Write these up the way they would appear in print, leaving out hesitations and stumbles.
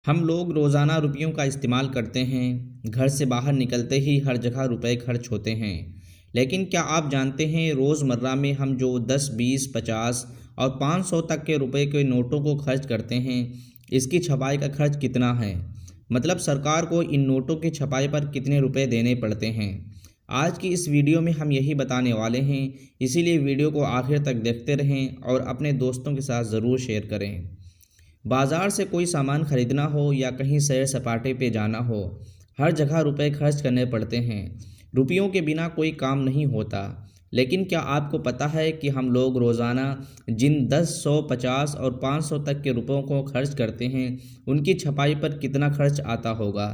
हम लोग रोज़ाना रुपयों का इस्तेमाल करते हैं। घर से बाहर निकलते ही हर जगह रुपए खर्च होते हैं। लेकिन क्या आप जानते हैं रोज़मर्रा में हम जो 10, 20, 50 और 500 तक के रुपए के नोटों को खर्च करते हैं, इसकी छपाई का खर्च कितना है? मतलब सरकार को इन नोटों की छपाई पर कितने रुपए देने पड़ते हैं। आज की इस वीडियो में हम यही बताने वाले हैं, इसीलिए वीडियो को आखिर तक देखते रहें और अपने दोस्तों के साथ ज़रूर शेयर करें। बाज़ार से कोई सामान खरीदना हो या कहीं सैर सपाटे पे जाना हो, हर जगह रुपए खर्च करने पड़ते हैं। रुपयों के बिना कोई काम नहीं होता। लेकिन क्या आपको पता है कि हम लोग रोज़ाना जिन 10, 100, 50 और 500 तक के रुपयों को खर्च करते हैं, उनकी छपाई पर कितना खर्च आता होगा?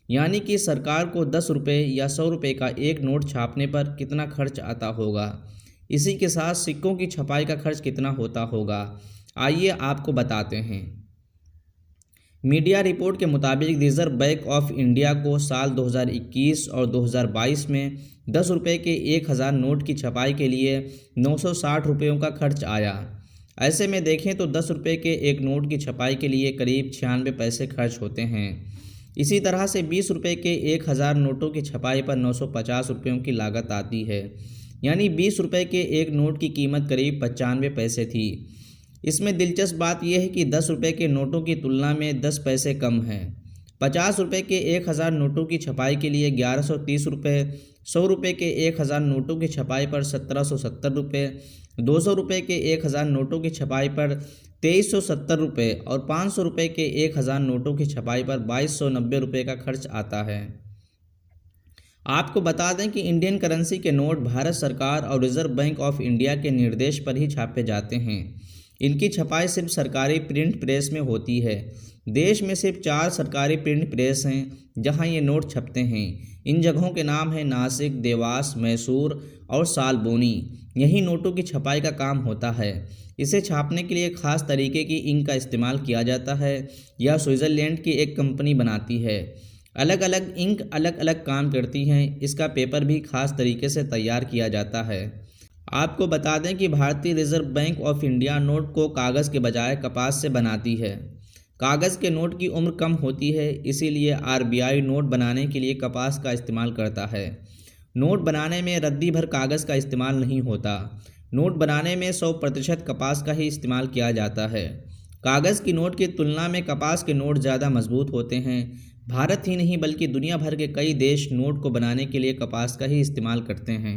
यानी कि सरकार को 10 रुपये या 100 रुपये का एक नोट छापने पर कितना खर्च आता होगा। इसी के साथ सिक्कों की छपाई का खर्च कितना होता होगा, आइए आपको बताते हैं। मीडिया रिपोर्ट के मुताबिक रिजर्व बैंक ऑफ इंडिया को साल 2021 और 2022 में 10 रुपये के 1000 नोट की छपाई के लिए 960 रुपयों का खर्च आया। ऐसे में देखें तो 10 रुपये के एक नोट की छपाई के लिए करीब 96 पैसे खर्च होते हैं। इसी तरह से 20 रुपये के 1000 नोटों की छपाई पर 950 रुपयों की लागत आती है। यानी 20 रुपये के एक नोट की कीमत करीब 95 पैसे थी। इसमें दिलचस्प बात यह है कि 10 रुपये के नोटों की तुलना में 10 पैसे कम हैं। 50 रुपये के 1000 नोटों की छपाई के लिए 1130 रुपये, 100 रुपये के 1000 नोटों की छपाई पर 1770 रुपये, 200 रुपये के 1000 नोटों की छपाई पर 2370 रुपये और 500 रुपये के 1000 नोटों की छपाई पर 2290 रुपये का खर्च आता है। आपको बता दें कि इंडियन करेंसी के नोट भारत सरकार और रिजर्व बैंक ऑफ इंडिया के निर्देश पर ही छापे जाते हैं। इनकी छपाई सिर्फ सरकारी प्रिंट प्रेस में होती है। देश में सिर्फ 4 सरकारी प्रिंट प्रेस हैं जहां ये नोट छपते हैं। इन जगहों के नाम हैं नासिक, देवास, मैसूर और सालबोनी। यहीं नोटों की छपाई का काम होता है। इसे छापने के लिए ख़ास तरीके की इंक का इस्तेमाल किया जाता है। यह स्विट्ज़रलैंड की एक कंपनी बनाती है। अलग अलग इंक अलग अलग काम करती हैं। इसका पेपर भी ख़ास तरीके से तैयार किया जाता है। आपको बता दें कि भारतीय reserve bank of India note को कागज़ के बजाय कपास से बनाती है। कागज़ के नोट की उम्र कम होती है, इसीलिए आरबीआई नोट बनाने के लिए कपास का इस्तेमाल करता है। नोट बनाने में रद्दी भर कागज़ का इस्तेमाल नहीं होता। नोट बनाने में 100% कपास का ही इस्तेमाल किया जाता है। कागज़ की नोट की तुलना में कपास के नोट ज़्यादा मजबूत होते हैं। भारत ही नहीं बल्कि दुनिया भर के कई देश नोट को बनाने के लिए कपास का ही इस्तेमाल करते हैं।